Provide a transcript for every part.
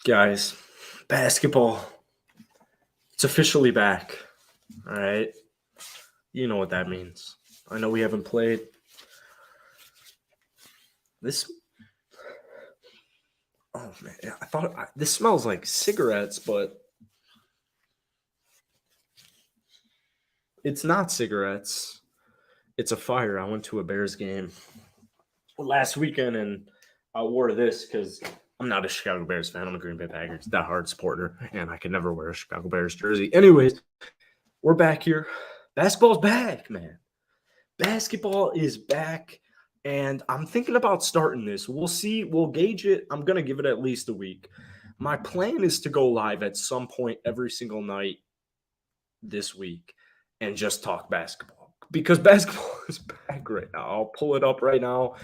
Guys, basketball, it's officially back. All right. You know what that means. I know we haven't played. This. Oh, man. I thought this smells like cigarettes, but it's not cigarettes. It's a fire. I went to a Bears game last weekend and I wore this because I'm not a Chicago Bears fan. I'm a Green Bay Packers diehard supporter, and I could never wear a Chicago Bears jersey. Anyways, we're back here. Basketball's back, man. Basketball is back, and I'm thinking about starting this. We'll see. We'll gauge it. I'm going to give it at least a week. My plan is to go live at some point every single night this week and just talk basketball because basketball is back right now. I'll pull it up right now.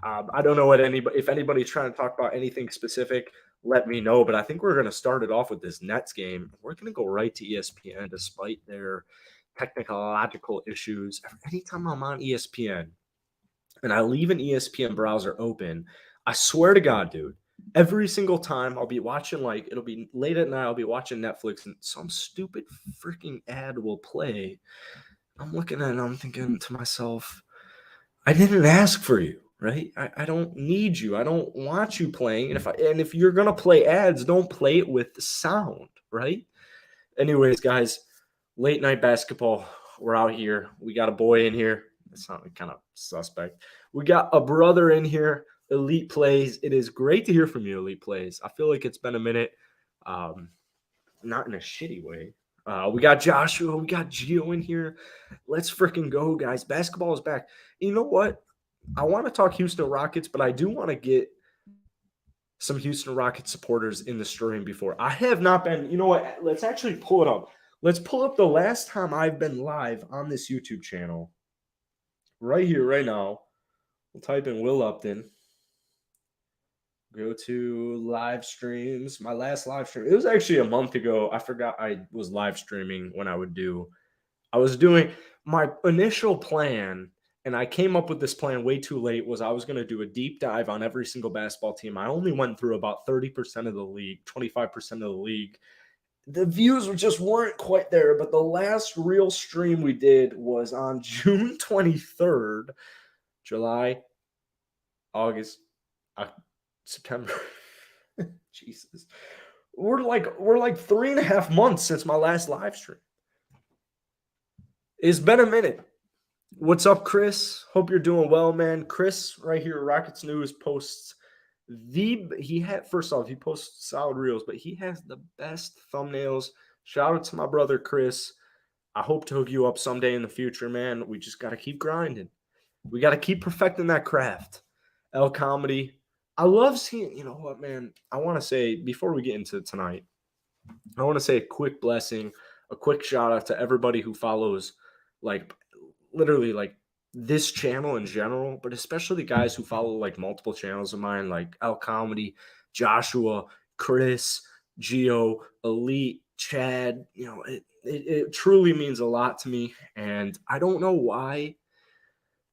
I don't know what if anybody's trying to talk about anything specific, let me know. But I think we're going to start it off with this Nets game. We're going to go right to ESPN despite their technological issues. Anytime I'm on ESPN and I leave an ESPN browser open, I swear to God, dude, every single time I'll be watching, it'll be late at night, I'll be watching Netflix and some stupid freaking ad will play. I'm looking at it and I'm thinking to myself, I didn't ask for you. Right? I don't need you. I don't want you playing. And if you're gonna play ads, don't play it with sound, right? Anyways, guys, late night basketball. We're out here. We got a boy in here. That sounded kind of suspect. We got a brother in here. Elite Plays. It is great to hear from you, Elite Plays. I feel like it's been a minute. Not in a shitty way. We got Joshua. We got Gio in here. Let's freaking go, guys. Basketball is back. You know what? I want to talk Houston Rockets, but I do want to get some Houston Rockets supporters in the stream before. I have not been, you know what? Let's actually pull it up. Let's pull up the last time I've been live on this YouTube channel. Right here, right now. We'll type in Will Upton. Go to live streams. My last live stream. It was actually a month ago. I forgot I was live streaming when I was doing my initial plan. And I came up with this plan way too late, was I was going to do a deep dive on every single basketball team. I only went through about 30% of the league, 25% of the league. The views just weren't quite there, but the last real stream we did was on June 23rd, July, August, September. Jesus. We're like 3.5 months since my last live stream. It's been a minute. What's up, Chris? Hope you're doing well, man. Chris, right here, Rockets News posts first off, he posts solid reels, but he has the best thumbnails. Shout out to my brother, Chris. I hope to hook you up someday in the future, man. We just got to keep grinding. We got to keep perfecting that craft. L Comedy. I love seeing, you know what, man? I want to say, before we get into tonight, I want to say a quick blessing, a quick shout out to everybody who follows, literally this channel in general, but especially the guys who follow multiple channels of mine, like L Comedy, Joshua, Chris, Gio, Elite, Chad. You know, it truly means a lot to me, and I don't know why,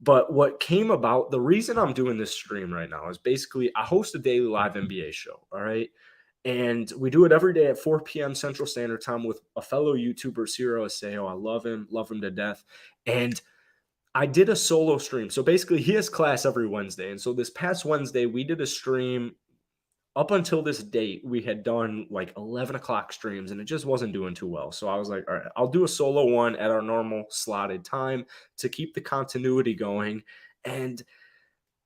but what came about, the reason I'm doing this stream right now is basically I host a daily live NBA show, all right? And we do it every day at 4 p.m. Central Standard Time with a fellow YouTuber, Ciro Aseo. I love him to death. And I did a solo stream. So basically, he has class every Wednesday. And so this past Wednesday, we did a stream. Up until this date, we had done 11 o'clock streams, and it just wasn't doing too well. So I was like, all right, I'll do a solo one at our normal slotted time to keep the continuity going. And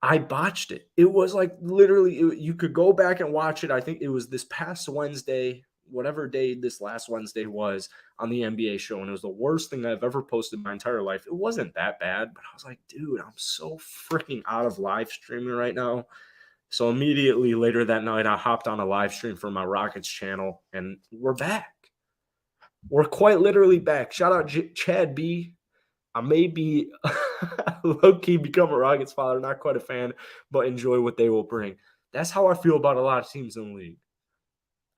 I botched it. It was literally, you could go back and watch it. I think it was this past Wednesday, whatever day this last Wednesday was, on the NBA show. And it was the worst thing I've ever posted in my entire life. It wasn't that bad, but I was like, dude, I'm so freaking out of live streaming right now. So immediately later that night, I hopped on a live stream for my Rockets channel, and we're back. We're quite literally back. Shout out Chad B. I may be low-key become a Rockets father, not quite a fan, but enjoy what they will bring. That's how I feel about a lot of teams in the league.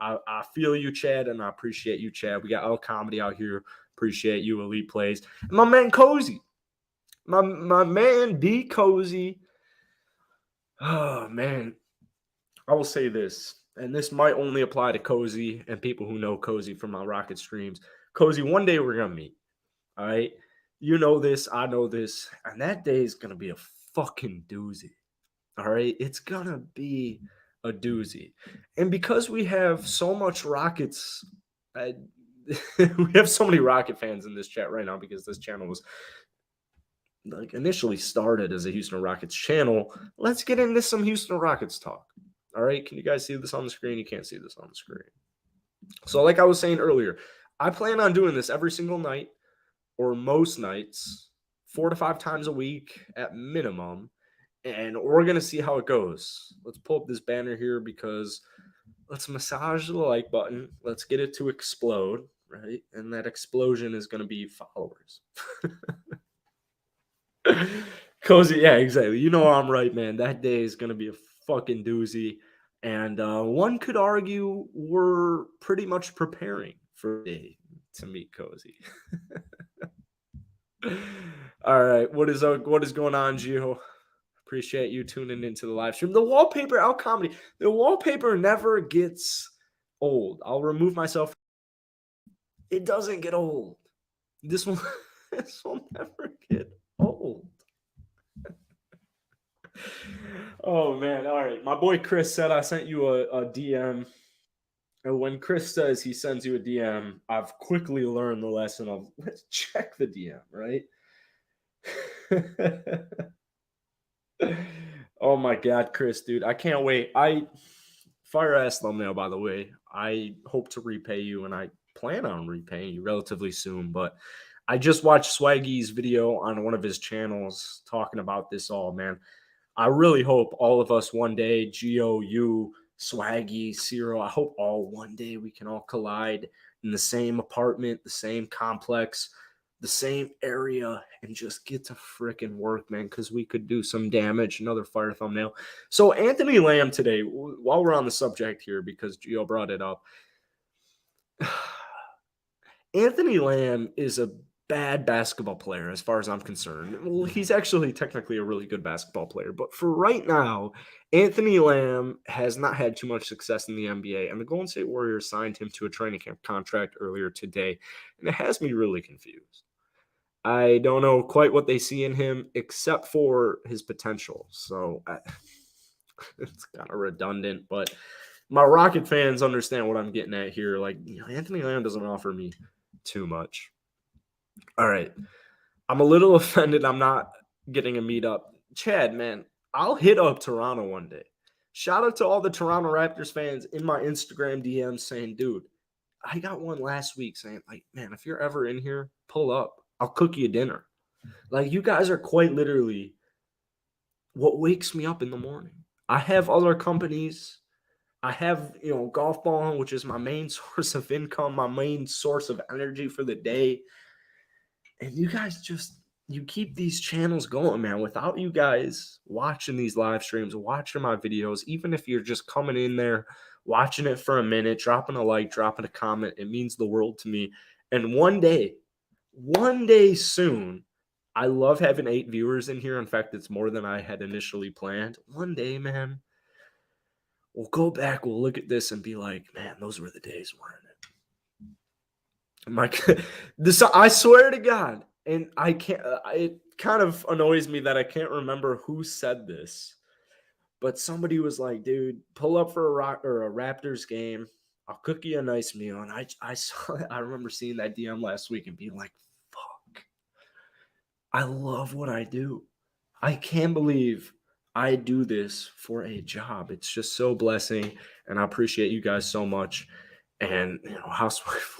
I feel you, Chad, and I appreciate you, Chad. We got L Comedy out here. Appreciate you, Elite Plays. And my man, Cozy. My man, B. Cozy. Oh, man. I will say this. and this might only apply to Cozy and people who know Cozy from my Rocket streams. Cozy, one day we're going to meet. All right. You know this. I know this. And that day is going to be a fucking doozy. All right. It's going to be a doozy. And because we have so much Rockets, we have so many Rocket fans in this chat right now because this channel was like initially started as a Houston Rockets channel. Let's get into some Houston Rockets talk. All right. Can you guys see this on the screen? You can't see this on the screen. So, like I was saying earlier, I plan on doing this every single night or most nights, 4 to 5 times a week at minimum. And we're going to see how it goes. Let's pull up this banner here because let's massage the like button. Let's get it to explode, right? And that explosion is going to be followers. Cozy, yeah, exactly. You know I'm right, man. That day is going to be a fucking doozy. And one could argue we're pretty much preparing for the day to meet Cozy. All right, what is going on, Gio? Appreciate you tuning into the live stream. The wallpaper out comedy. The wallpaper never gets old. I'll remove myself. It doesn't get old. This will never get old. Oh man! All right, my boy Chris said I sent you a DM. And when Chris says he sends you a DM, I've quickly learned the lesson of let's check the DM, right? Oh my God, Chris, dude. I can't wait. Fire ass thumbnail, by the way. I hope to repay you and I plan on repaying you relatively soon. But I just watched Swaggy's video on one of his channels talking about this all, man. I really hope all of us one day, Gio, you, Swaggy, Ciro, I hope all one day we can all collide in the same apartment, the same complex, the same area, and just get to freaking work, man, because we could do some damage. Another fire thumbnail. So Anthony Lamb today, while we're on the subject here, because Gio brought it up, Anthony Lamb is a bad basketball player as far as I'm concerned. Well, he's actually technically a really good basketball player, but for right now, Anthony Lamb has not had too much success in the NBA, and the Golden State Warriors signed him to a training camp contract earlier today, and it has me really confused. I don't know quite what they see in him except for his potential. So it's kind of redundant, but my Rocket fans understand what I'm getting at here. Like, Anthony Lamb doesn't offer me too much. All right. I'm a little offended I'm not getting a meetup. Chad, man, I'll hit up Toronto one day. Shout out to all the Toronto Raptors fans in my Instagram DMs saying, dude, I got one last week saying, like, man, if you're ever in here, pull up. I'll cook you dinner. Like, you guys are quite literally what wakes me up in the morning. I have other companies. I have, golf balling, which is my main source of income, my main source of energy for the day. And you guys you keep these channels going, man. Without you guys watching these live streams, watching my videos, even if you're just coming in there, watching it for a minute, dropping a like, dropping a comment, it means the world to me. And one day soon, I love having 8 viewers in here. In fact, it's more than I had initially planned. One day, man, we'll go back, we'll look at this and be like, man, those were the days, weren't it? I swear to God, and I can't, it kind of annoys me that I can't remember who said this, but somebody was like, dude, pull up for a Raptors game. I'll cook you a nice meal. And I remember seeing that DM last week and being like, fuck, I love what I do. I can't believe I do this for a job. It's just so blessing. And I appreciate you guys so much. And, housewife.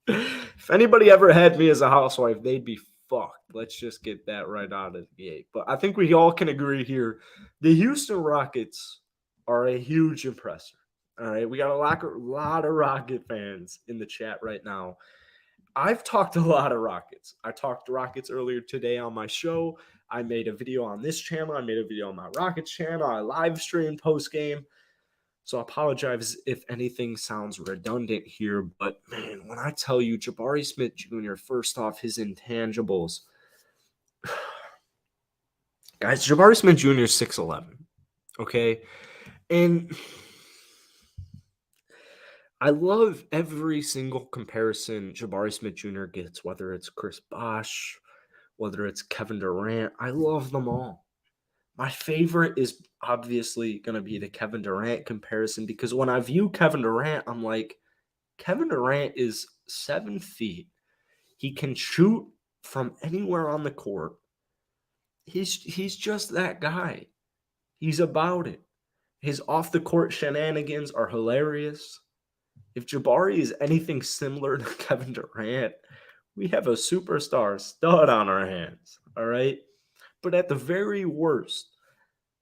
If anybody ever had me as a housewife, they'd be fucked. Let's just get that right out of the gate. But I think we all can agree here. The Houston Rockets are a huge impressor. All right. We got a lot of Rocket fans in the chat right now. I've talked a lot of Rockets. I talked Rockets earlier today on my show. I made a video on this channel. I made a video on my Rockets channel. I live streamed post game. So I apologize if anything sounds redundant here, but man, when I tell you Jabari Smith Jr., first off, his intangibles. Guys, Jabari Smith Jr. is 6'11", okay? And I love every single comparison Jabari Smith Jr. gets, whether it's Chris Bosh, whether it's Kevin Durant. I love them all. My favorite is obviously going to be the Kevin Durant comparison because when I view Kevin Durant, I'm like, Kevin Durant is 7 feet. He can shoot from anywhere on the court. He's just that guy. He's about it. His off the court shenanigans are hilarious. If Jabari is anything similar to Kevin Durant, we have a superstar stud on our hands. All right. But at the very worst,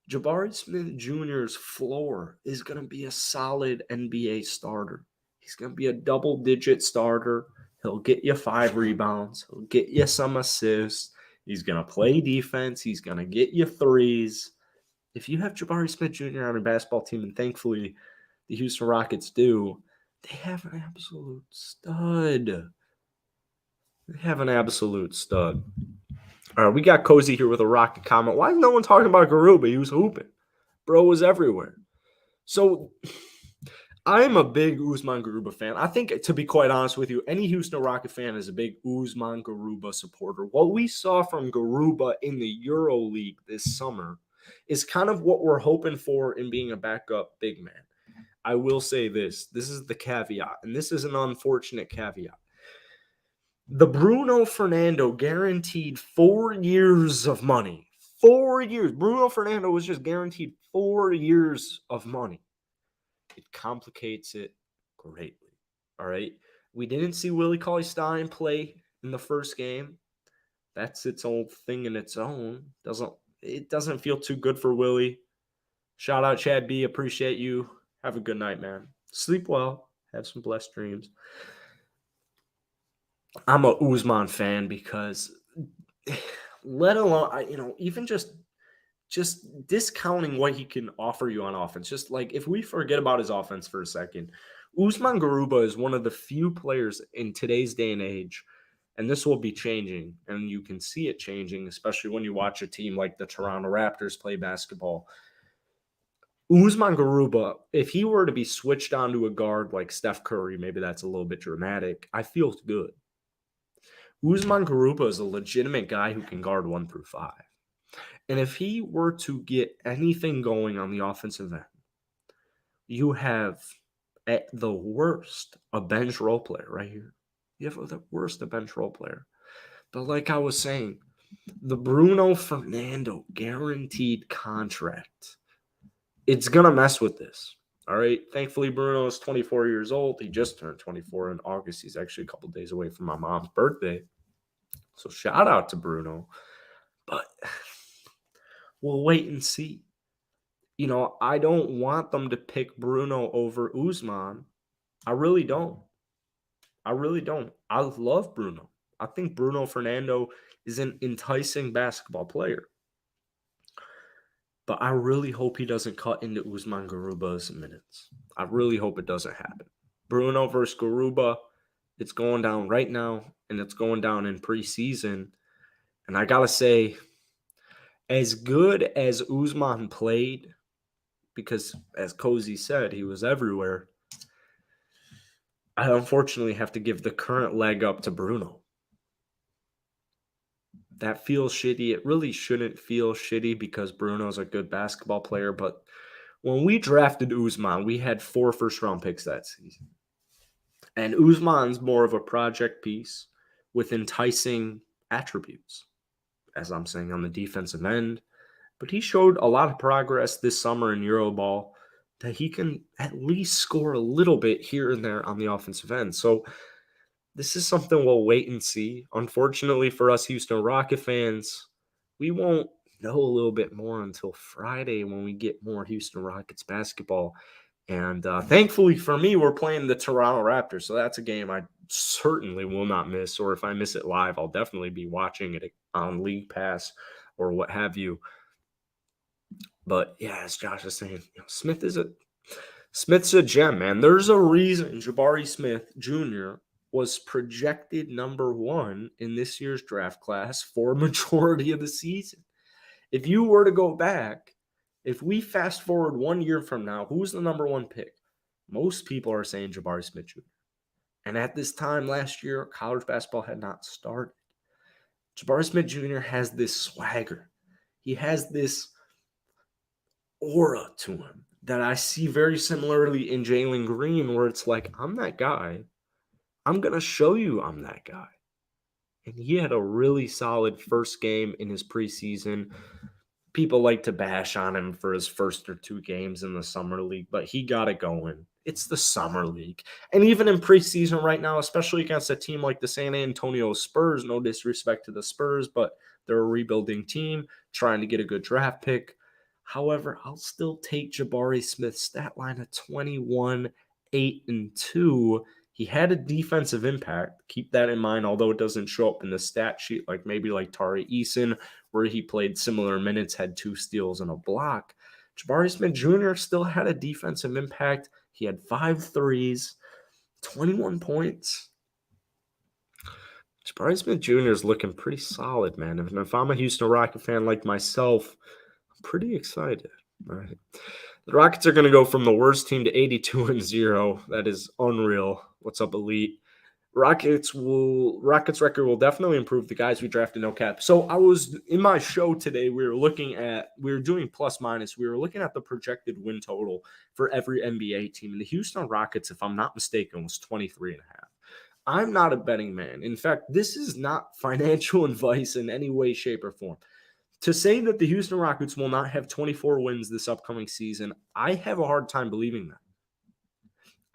Jabari Smith Jr.'s floor is going to be a solid NBA starter. He's going to be a double-digit starter. He'll get you 5 rebounds. He'll get you some assists. He's going to play defense. He's going to get you threes. If you have Jabari Smith Jr. on a basketball team, and thankfully the Houston Rockets do, they have an absolute stud. They have an absolute stud. All right, we got Cozy here with a Rocket comment. Why is no one talking about Garuba? He was hooping. Bro was everywhere. So I'm a big Usman Garuba fan. I think, to be quite honest with you, any Houston Rocket fan is a big Usman Garuba supporter. What we saw from Garuba in the Euro League this summer is kind of what we're hoping for in being a backup big man. I will say this. This is the caveat, and this is an unfortunate caveat. The Bruno Fernando guaranteed 4 years of money. 4 years. Bruno Fernando was just guaranteed 4 years of money. It complicates it greatly. All right. We didn't see Willie Cauley-Stein play in the first game. That's its own thing in its own. It doesn't feel too good for Willie. Shout out Chad B. Appreciate you. Have a good night, man. Sleep well. Have some blessed dreams. I'm a Usman fan because, let alone, even just discounting what he can offer you on offense. Just like if we forget about his offense for a second, Usman Garuba is one of the few players in today's day and age, and this will be changing, and you can see it changing, especially when you watch a team like the Toronto Raptors play basketball. Usman Garuba, if he were to be switched onto a guard like Steph Curry, maybe that's a little bit dramatic, I feel good. Usman Garuba is a legitimate guy who can guard 1 through 5. And if he were to get anything going on the offensive end, you have, at the worst, a bench role player right here. You have the worst, a bench role player. But like I was saying, the Bruno Fernando guaranteed contract, it's going to mess with this. All right. Thankfully, Bruno is 24 years old. He just turned 24 in August. He's actually a couple days away from my mom's birthday. So shout out to Bruno. But we'll wait and see. I don't want them to pick Bruno over Usman. I really don't. I love Bruno. I think Bruno Fernando is an enticing basketball player. But I really hope he doesn't cut into Usman Garuba's minutes. I really hope it doesn't happen. Bruno versus Garuba, it's going down right now, and it's going down in preseason. And I got to say, as good as Usman played, because as Cozy said, he was everywhere, I unfortunately have to give the current leg up to Bruno. That feels shitty. It really shouldn't feel shitty because Bruno's a good basketball player. But when we drafted Usman, we had 4 first-round picks that season. And Usman's more of a project piece with enticing attributes, as I'm saying, on the defensive end. But he showed a lot of progress this summer in Euroball that he can at least score a little bit here and there on the offensive end. So this is something we'll wait and see. Unfortunately for us Houston Rocket fans, we won't know a little bit more until Friday when we get more Houston Rockets basketball. And thankfully for me, we're playing the Toronto Raptors. So that's a game I certainly will not miss. Or if I miss it live, I'll definitely be watching it on League Pass or what have you. But yeah, as Josh is saying, Smith's a gem, man. There's a reason Jabari Smith Jr. was projected number 1 in this year's draft class for a majority of the season. If you were to go back If we fast forward 1 year from now, who's the number one pick? Most people are saying Jabari Smith Jr. And at this time last year, college basketball had not started. Jabari Smith Jr. has this swagger. He has this aura to him that I see very similarly in Jalen Green, where it's like, I'm that guy. I'm going to show you I'm that guy. And he had a really solid first game in his preseason. People like to bash on him for his first or two games in the summer league, but he got it going. It's the summer league. And even in preseason right now, especially against a team like the San Antonio Spurs, no disrespect to the Spurs, but they're a rebuilding team trying to get a good draft pick. However, I'll still take Jabari Smith's stat line of 21, 8, and 2. He had a defensive impact. Keep that in mind, although it doesn't show up in the stat sheet like maybe like Tyrese, where he played similar minutes, had 2 steals and a block. Jabari Smith Jr. still had a defensive impact. He had 5 threes, 21 points. Jabari Smith Jr. is looking pretty solid, man. And if I'm a Houston Rocket fan like myself, I'm pretty excited. All right. The Rockets are going to go from the worst team to 82-0. That is unreal. What's up, Elite? Rockets record will definitely improve. The guys we drafted, no cap. So I was in my show today. We were doing plus minus. We were looking at the projected win total for every NBA team. And the Houston Rockets, if I'm not mistaken, was 23.5. I'm not a betting man. In fact, this is not financial advice in any way, shape, or form. To say that the Houston Rockets will not have 24 wins this upcoming season, I have a hard time believing that.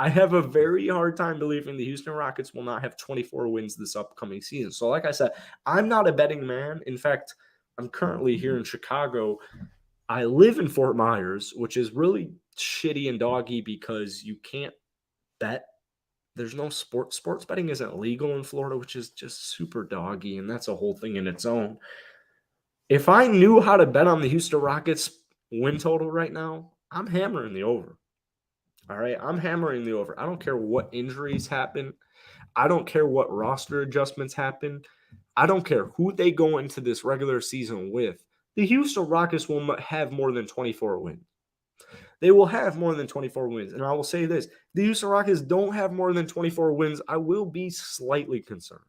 I have a very hard time believing the Houston Rockets will not have 24 wins this upcoming season. So like I said, I'm not a betting man. In fact, I'm currently here in Chicago. I live in Fort Myers, which is really shitty and doggy because you can't bet. There's no sports betting isn't legal in Florida, which is just super doggy, and that's a whole thing in its own. If I knew how to bet on the Houston Rockets win total right now, I'm hammering the over. All right, I'm hammering the over. I don't care what injuries happen. I don't care what roster adjustments happen. I don't care who they go into this regular season with. The Houston Rockets will have more than 24 wins. They will have more than 24 wins. And I will say this, the Houston Rockets don't have more than 24 wins. I will be slightly concerned.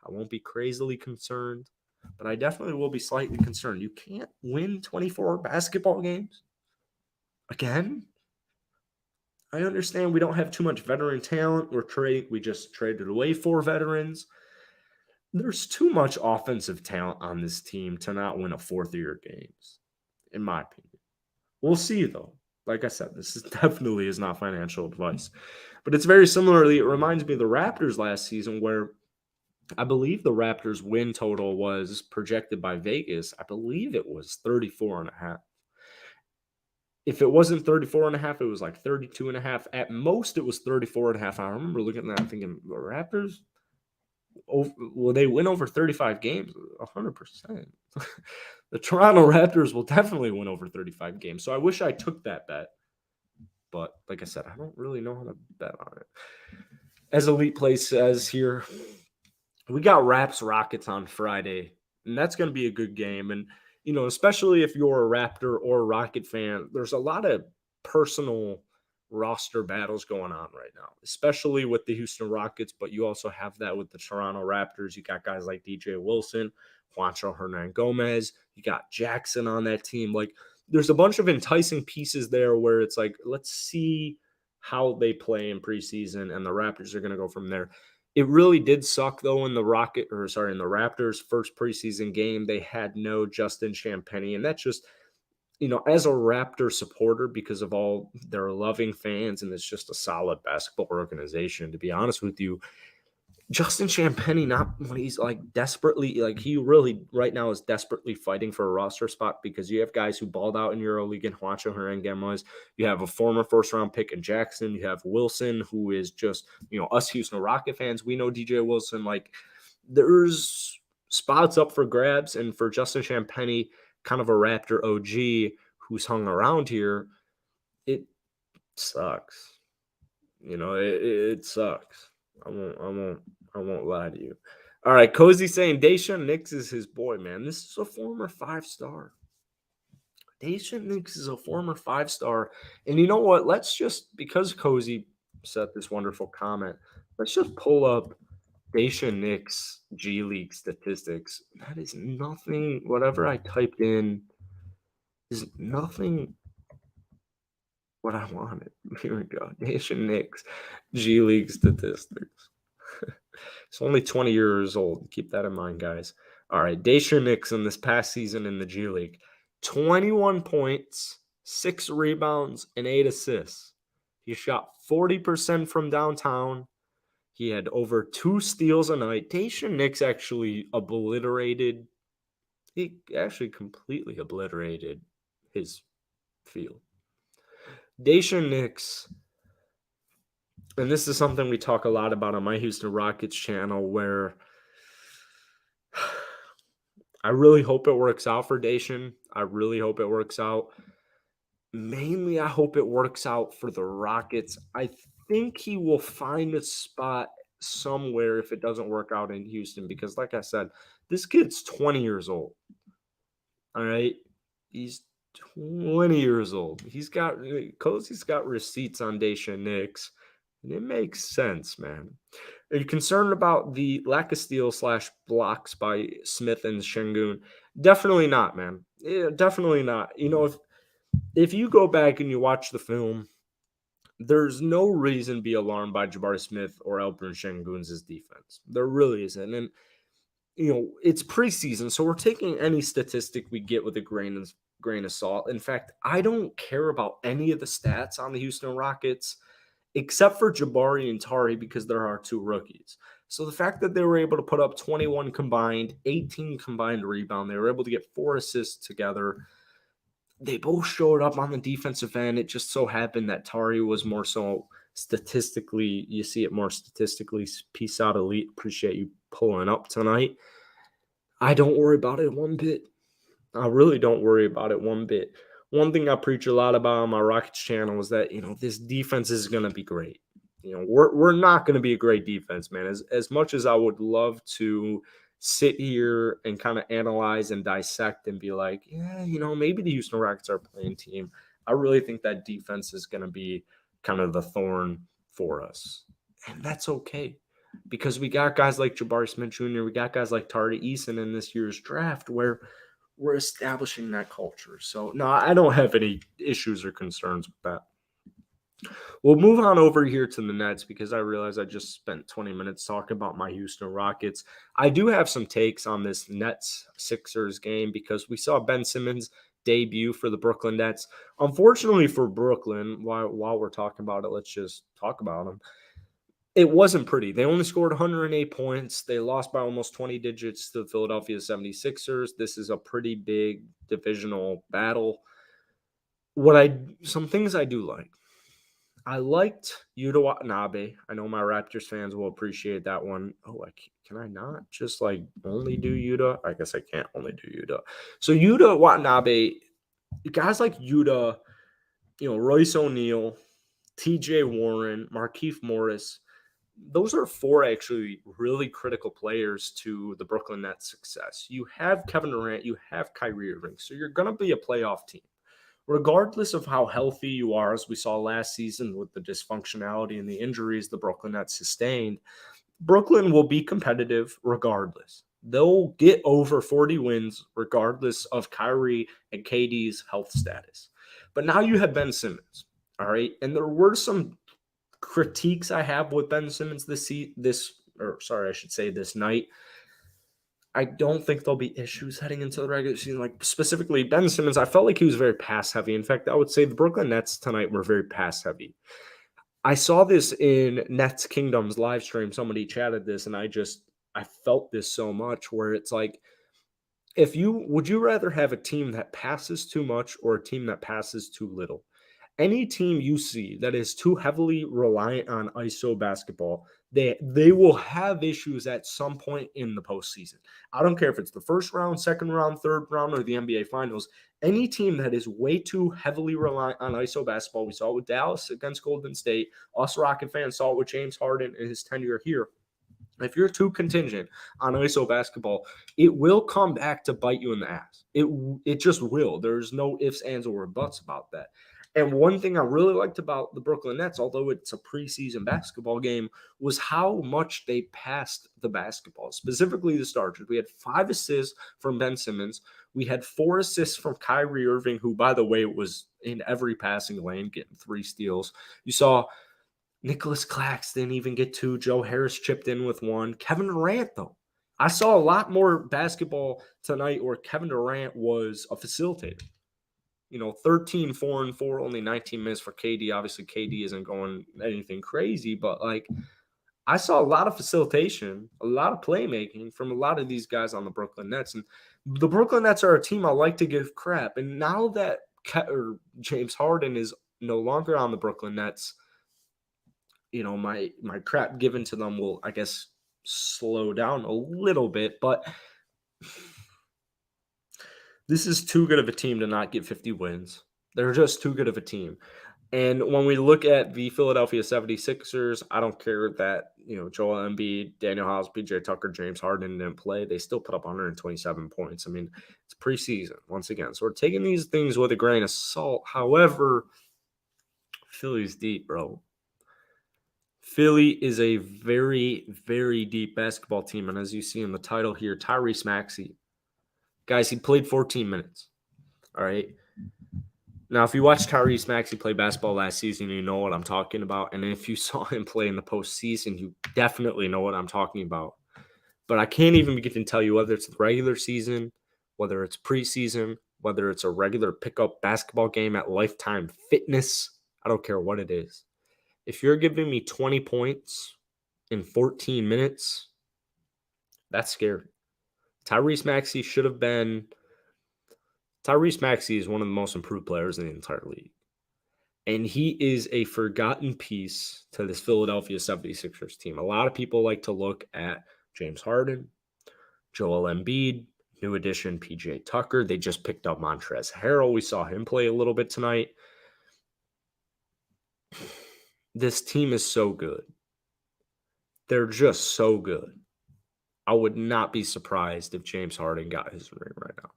I won't be crazily concerned, but I definitely will be slightly concerned. You can't win 24 basketball games again. I understand we don't have too much veteran talent. We just traded away 4 veterans. There's too much offensive talent on this team to not win a fourth-year games, in my opinion. We'll see, though. Like I said, this definitely is not financial advice. But it's very similarly, it reminds me of the Raptors last season where I believe the Raptors win total was projected by Vegas. I believe it was 34.5. If it wasn't 34.5, it was like 32.5. At most, it was 34.5. I remember looking at that and thinking, the Raptors, will they win over 35 games? 100%. The Toronto Raptors will definitely win over 35 games. So I wish I took that bet. But like I said, I don't really know how to bet on it. As Elite Play says here, we got Raps Rockets on Friday, and that's going to be a good game. And, you know, especially if you're a Raptor or a Rocket fan, there's a lot of personal roster battles going on right now, especially with the Houston Rockets, but you also have that with the Toronto Raptors. You got guys like DJ Wilson, Juancho Hernan-Gomez. You got Jackson on that team. Like, there's a bunch of enticing pieces there where it's like, let's see how they play in preseason, and the Raptors are going to go from there. It really did suck, though, in the Raptors' first preseason game. They had no Justin Champagnie, and that's just, you know, as a Raptor supporter, because of all their loving fans, and it's just a solid basketball organization, to be honest with you, Justin Champagnie, not when he's like desperately, like he really right now is desperately fighting for a roster spot because you have guys who balled out in EuroLeague and Juancho Hernan-Gomez. You have a former first-round pick in Jackson. You have Wilson, who is just, you know, us Houston Rocket fans. We know DJ Wilson. Like, there's spots up for grabs, and for Justin Champagnie, kind of a Raptor OG who's hung around here, it sucks. You know, it sucks. I won't lie to you. All right, Cozy saying Daishan Nix is his boy, man. This is a former 5-star. Daishen Nix is a former 5-star. And you know what? Let's just, because Cozy said this wonderful comment, let's just pull up Daishen Nix G League statistics. That is nothing, whatever I typed in is nothing what I wanted. Here we go. Daishen Nix G League statistics. It's only 20 years old. Keep that in mind, guys. All right, Daishen Nix in this past season in the G League, 21 points, 6 rebounds, and 8 assists. He shot 40% from downtown. He had over 2 steals a night. Daishen Nix actually completely obliterated his field. Daishen Nix, and this is something we talk a lot about on my Houston Rockets channel, where I really hope it works out for Daishen. I really hope it works out. Mainly, I hope it works out for the Rockets. I think he will find a spot somewhere if it doesn't work out in Houston, because like I said, this kid's 20 years old. All right. He's 20 years old. Cozy's got receipts on Daishen Nix, and it makes sense, man. Are you concerned about the lack of steals / blocks by Smith and Şengün? Definitely not, man. Yeah, definitely not. You know, if you go back and you watch the film, there's no reason to be alarmed by Jabari Smith or Edmund Şengün's defense. There really isn't. And, you know, it's preseason, so we're taking any statistic we get with a grain of salt. In fact, I don't care about any of the stats on the Houston Rockets except for Jabari and Tari, because there are 2 rookies. So the fact that they were able to put up 21 combined, 18 combined rebound, they were able to get 4 assists together. They both showed up on the defensive end. It just so happened that Tari was more so statistically, you see it more statistically. Peace out, Elite. Appreciate you pulling up tonight. I don't worry about it one bit. I really don't worry about it one bit. One thing I preach a lot about on my Rockets channel is that, you know, this defense is going to be great. You know, we're not going to be a great defense, man. As much as I would love to sit here and kind of analyze and dissect and be like, yeah, you know, maybe the Houston Rockets are a playing team, I really think that defense is going to be kind of the thorn for us. And that's okay, because we got guys like Jabari Smith Jr., we got guys like Tyrese in this year's draft where we're establishing that culture. So, no, I don't have any issues or concerns with that. We'll move on over here to the Nets, because I realize I just spent 20 minutes talking about my Houston Rockets. I do have some takes on this Nets-Sixers game, because we saw Ben Simmons debut for the Brooklyn Nets. Unfortunately for Brooklyn, while we're talking about it, let's just talk about them. It wasn't pretty. They only scored 108 points. They lost by almost 20 digits to the Philadelphia 76ers. This is a pretty big divisional battle. Some things I do like. I liked Yuta Watanabe. I know my Raptors fans will appreciate that one. Oh, can I not just only do Yuta? I guess I can't only do Yuta. So Yuta Watanabe, guys like Yuta, you know, Royce O'Neal, TJ Warren, Markieff Morris, those are 4 actually really critical players to the Brooklyn Nets' success. You have Kevin Durant, you have Kyrie Irving, so you're going to be a playoff team. Regardless of how healthy you are, as we saw last season with the dysfunctionality and the injuries the Brooklyn Nets sustained, Brooklyn will be competitive regardless. They'll get over 40 wins regardless of Kyrie and KD's health status. But now you have Ben Simmons, all right? And there were some critiques I have with Ben Simmons this night. I don't think there'll be issues heading into the regular season. Like, specifically, Ben Simmons, I felt like he was very pass-heavy. In fact, I would say the Brooklyn Nets tonight were very pass-heavy. I saw this in Nets Kingdom's live stream. Somebody chatted this, and I felt this so much, where it's like, would you rather have a team that passes too much or a team that passes too little? Any team you see that is too heavily reliant on ISO basketball, they will have issues at some point in the postseason. I don't care if it's the first round, second round, third round, or the NBA Finals. Any team that is way too heavily reliant on ISO basketball, we saw it with Dallas against Golden State. Us Rocket fans saw it with James Harden and his tenure here. If you're too contingent on ISO basketball, it will come back to bite you in the ass. It just will. There's no ifs, ands, or buts about that. And one thing I really liked about the Brooklyn Nets, although it's a preseason basketball game, was how much they passed the basketball, specifically the starters. We had 5 assists from Ben Simmons. We had 4 assists from Kyrie Irving, who, by the way, was in every passing lane, getting 3 steals. You saw Nicholas Claxton even get 2. Joe Harris chipped in with 1. Kevin Durant, though. I saw a lot more basketball tonight where Kevin Durant was a facilitator. 13, 4, and 4, only 19 minutes for KD. Obviously, KD isn't going anything crazy, but I saw a lot of facilitation, a lot of playmaking from a lot of these guys on the Brooklyn Nets. And the Brooklyn Nets are a team I like to give crap. And now that James Harden is no longer on the Brooklyn Nets, my crap given to them will, I guess, slow down a little bit. But this is too good of a team to not get 50 wins. They're just too good of a team. And when we look at the Philadelphia 76ers, I don't care that, Joel Embiid, Daniel House, PJ Tucker, James Harden didn't play. They still put up 127 points. I mean, it's preseason once again. So we're taking these things with a grain of salt. However, Philly's deep, bro. Philly is a very, very deep basketball team. And as you see in the title here, Tyrese Maxey. Guys, he played 14 minutes. All right. Now, if you watched Tyrese Maxey play basketball last season, you know what I'm talking about. And if you saw him play in the postseason, you definitely know what I'm talking about. But I can't even begin to tell you whether it's the regular season, whether it's preseason, whether it's a regular pickup basketball game at Lifetime Fitness. I don't care what it is. If you're giving me 20 points in 14 minutes, that's scary. Tyrese Maxey is one of the most improved players in the entire league. And he is a forgotten piece to this Philadelphia 76ers team. A lot of people like to look at James Harden, Joel Embiid, new addition PJ Tucker. They just picked up Montrezl Harrell. We saw him play a little bit tonight. This team is so good. They're just so good. I would not be surprised if James Harden got his ring right now.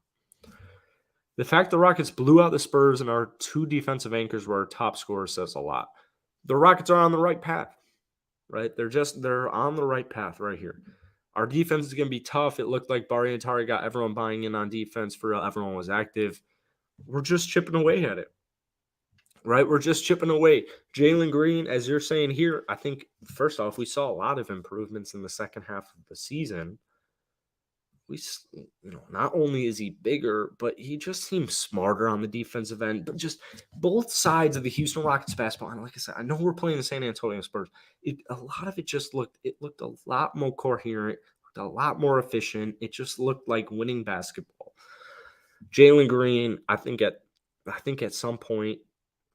The fact the Rockets blew out the Spurs and our 2 defensive anchors were our top scorers says a lot. The Rockets are on the right path, right? They're on the right path right here. Our defense is going to be tough. It looked like Barry and Tari got everyone buying in on defense. For everyone was active. We're just chipping away at it, right? We're just chipping away. Jalen Green, as you're saying here, I think, first off, we saw a lot of improvements in the second half of the season. Not only is he bigger, but he just seems smarter on the defensive end. But just both sides of the Houston Rockets basketball, and like I said, I know we're playing the San Antonio Spurs. A lot of it just looked a lot more coherent, looked a lot more efficient. It just looked like winning basketball. Jalen Green, I think at some point,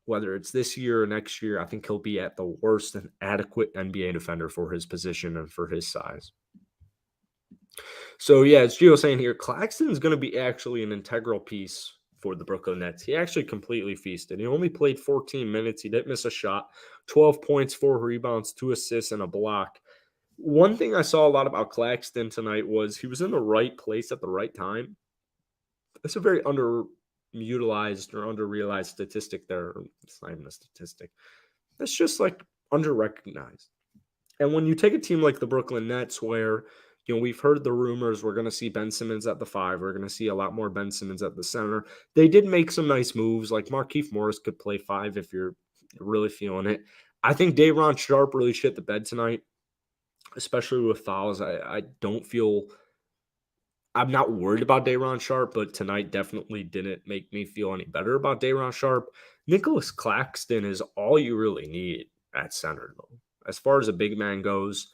whether it's this year or next year, I think he'll be at the worst and adequate NBA defender for his position and for his size. So, yeah, as Gio saying here, Claxton is going to be actually an integral piece for the Brooklyn Nets. He actually completely feasted. He only played 14 minutes. He didn't miss a shot. 12 points, 4 rebounds, 2 assists, and a block. One thing I saw a lot about Claxton tonight was he was in the right place at the right time. That's a very underutilized or underrealized statistic there. It's not even a statistic. That's just underrecognized. And when you take a team like the Brooklyn Nets where we've heard the rumors we're going to see Ben Simmons at the 5. We're going to see a lot more Ben Simmons at the center. They did make some nice moves. Like Markieff Morris could play 5 if you're really feeling it. I think Day'Ron Sharpe really shit the bed tonight, especially with fouls. I'm not worried about Day'Ron Sharpe, but tonight definitely didn't make me feel any better about Day'Ron Sharpe. Nicholas Claxton is all you really need at center, though. As far as a big man goes,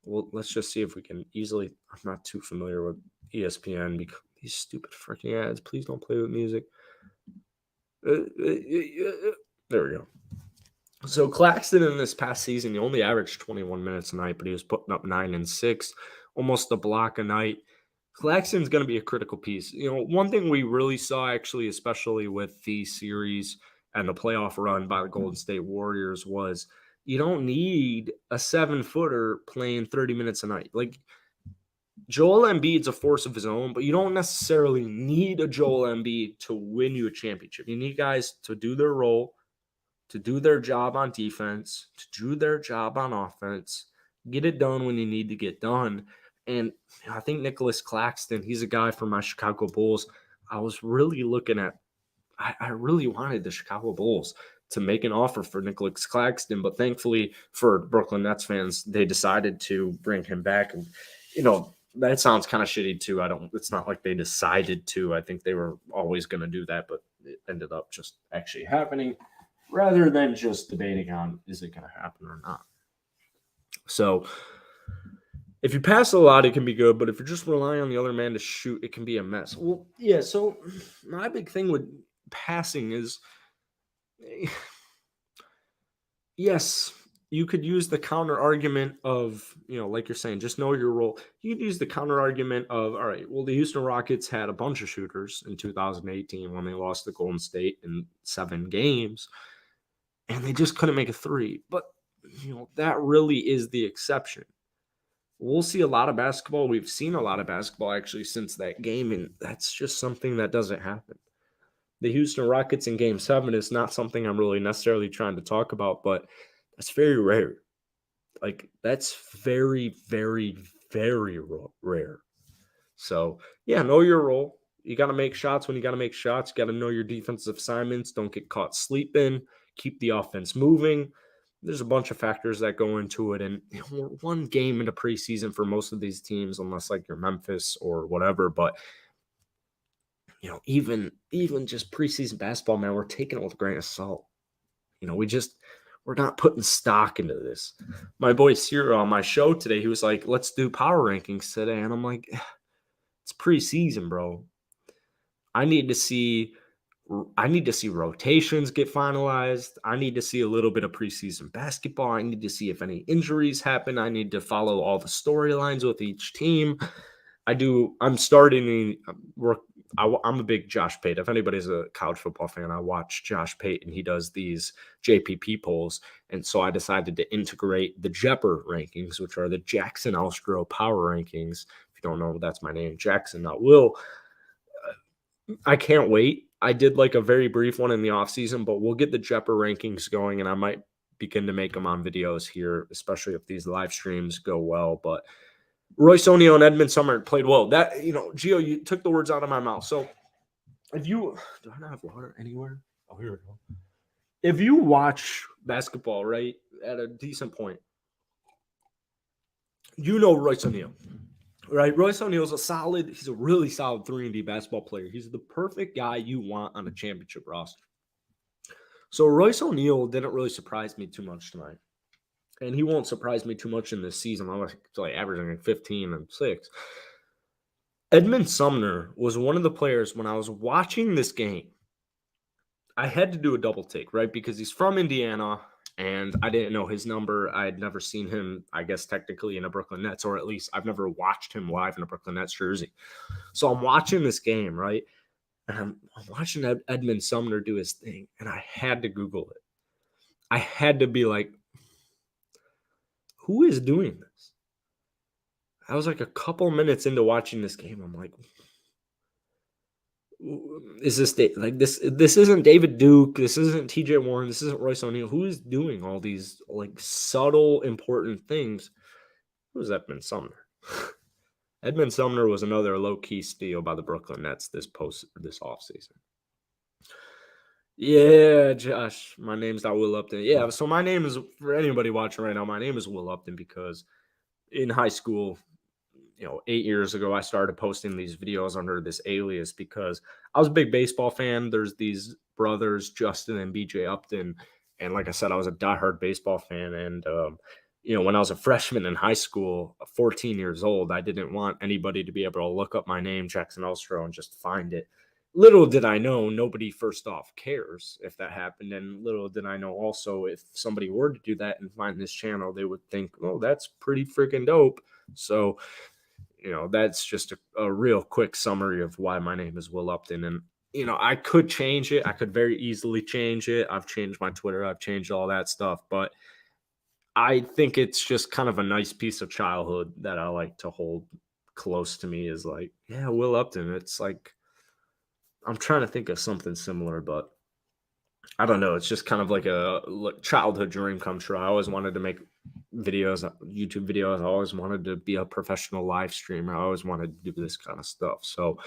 well, let's just see if we can easily. I'm not too familiar with ESPN because these stupid freaking ads. Please don't play with music. There we go. So Claxton in this past season, he only averaged 21 minutes a night, but he was putting up 9 and 6, almost a block a night. Claxton's going to be a critical piece. One thing we really saw, actually, especially with the series and the playoff run by the Golden State Warriors, was You don't need a 7-footer playing 30 minutes a night. Like, Joel Embiid's a force of his own, but you don't necessarily need a Joel Embiid to win you a championship. You need guys to do their role, to do their job on defense, to do their job on offense, get it done when you need to get done. And I think Nicholas Claxton, he's a guy from my Chicago Bulls. I was really looking at, I really wanted the Chicago Bulls to make an offer for Nicholas Claxton, but thankfully for Brooklyn Nets fans, they decided to bring him back. And, that sounds kind of shitty too. It's not like they decided to. I think they were always going to do that, but it ended up just actually happening rather than just debating on, is it going to happen or not? So if you pass a lot, it can be good, but if you're just relying on the other man to shoot, it can be a mess. Well, yeah, so my big thing with passing is, yes, you could use the counter argument of, like you're saying, just know your role. You could use the counter argument of, all right, well, the Houston Rockets had a bunch of shooters in 2018 when they lost to Golden State in 7 games, and they just couldn't make a three. But, that really is the exception. We'll see a lot of basketball. We've seen a lot of basketball actually since that game, and that's just something that doesn't happen. The Houston Rockets in Game 7 is not something I'm really necessarily trying to talk about, but that's very rare. Like, that's very, very, very rare. So, yeah, know your role. You got to make shots when you got to make shots. You got to know your defensive assignments. Don't get caught sleeping. Keep the offense moving. There's a bunch of factors that go into it. And we're one game into preseason for most of these teams, unless like you're Memphis or whatever. But, even just preseason basketball, man, we're taking it with a grain of salt. We're not putting stock into this. My boy Cyril on my show today, he was like, let's do power rankings today. And I'm like, it's preseason, bro. I need to see rotations get finalized. I need to see a little bit of preseason basketball. I need to see if any injuries happen. I need to follow all the storylines with each team. I'm starting work. I'm a big Josh Pate. If anybody's a college football fan, I watch Josh Pate, and he does these JPP polls. And so I decided to integrate the Jepper rankings, which are the Jackson Alstro power rankings. If you don't know, that's my name, Jackson, not Will. I can't wait. I did like a very brief one in the offseason, but we'll get the Jepper rankings going, and I might begin to make them on videos here, especially if these live streams go well. But Royce O'Neal and Edmund Sumner played well. That, Gio, you took the words out of my mouth. So do I not have water anywhere? Oh, here we go. If you watch basketball, right, at a decent point, Royce O'Neal, right? Royce O'Neal's he's a really solid 3-and-D basketball player. He's the perfect guy you want on a championship roster. So Royce O'Neal didn't really surprise me too much tonight. And he won't surprise me too much in this season. I'm like averaging 15 and 6. Edmund Sumner was one of the players when I was watching this game. I had to do a double take, right? Because he's from Indiana, and I didn't know his number. I had never seen him, I guess, technically in a Brooklyn Nets, or at least I've never watched him live in a Brooklyn Nets jersey. So I'm watching this game, right? And I'm watching Edmund Sumner do his thing, and I had to Google it. I had to be like, who is doing this? I was like a couple minutes into watching this game. I'm like, is this like this? This isn't David Duke. This isn't TJ Warren. This isn't Royce O'Neal. Who is doing all these like subtle, important things? Who's Edmund Sumner? Edmund Sumner was another low-key steal by the Brooklyn Nets this offseason. Yeah, Josh, my name's not Will Upton. Yeah, so my name is, for anybody watching right now, my name is Will Upton because in high school, 8 years ago, I started posting these videos under this alias because I was a big baseball fan. There's these brothers, Justin and BJ Upton. And like I said, I was a diehard baseball fan. And, when I was a freshman in high school, 14 years old, I didn't want anybody to be able to look up my name, Jackson Elstro, and just find it. Little did I know, nobody first off cares if that happened. And little did I know also, if somebody were to do that and find this channel, they would think, oh, that's pretty freaking dope. So, that's just a real quick summary of why my name is Will Upton. And, I could change it. I could very easily change it. I've changed my Twitter. I've changed all that stuff. But I think it's just kind of a nice piece of childhood that I like to hold close to me is like, yeah, Will Upton. It's like I'm trying to think of something similar, but I don't know. It's just kind of like a childhood dream come true. I always wanted to make videos, YouTube videos. I always wanted to be a professional live streamer. I always wanted to do this kind of stuff. So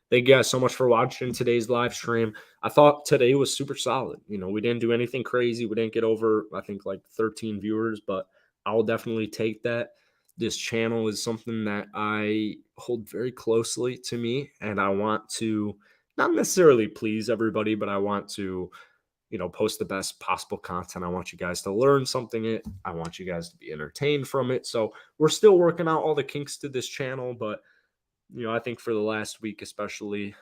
thank you guys so much for watching today's live stream. I thought today was super solid. We didn't do anything crazy. We didn't get over, I think, like 13 viewers, but I'll definitely take that. This channel is something that I hold very closely to me, and I want to not necessarily please everybody, but I want to post the best possible content. I want you guys to learn something. I want you guys to be entertained from it. So we're still working out all the kinks to this channel, but I think for the last week, especially,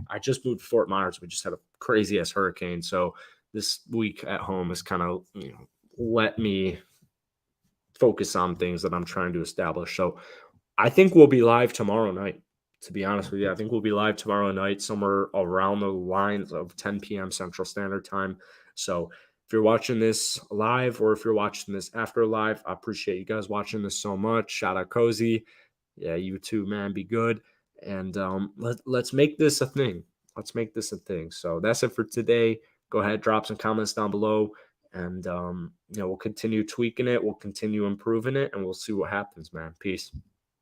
I just moved to Fort Myers. We just had a crazy ass hurricane. So this week at home has kind of, let me focus on things that I'm trying to establish. So I think we'll be live tomorrow night. To be honest with you, I think we'll be live tomorrow night, somewhere around the lines of 10 p.m. Central Standard Time. So if you're watching this live or if you're watching this after live, I appreciate you guys watching this so much. Shout out Cozy. Yeah, you too, man. Be good. And let's make this a thing. Let's make this a thing. So that's it for today. Go ahead, drop some comments down below. And, we'll continue tweaking it. We'll continue improving it. And we'll see what happens, man. Peace.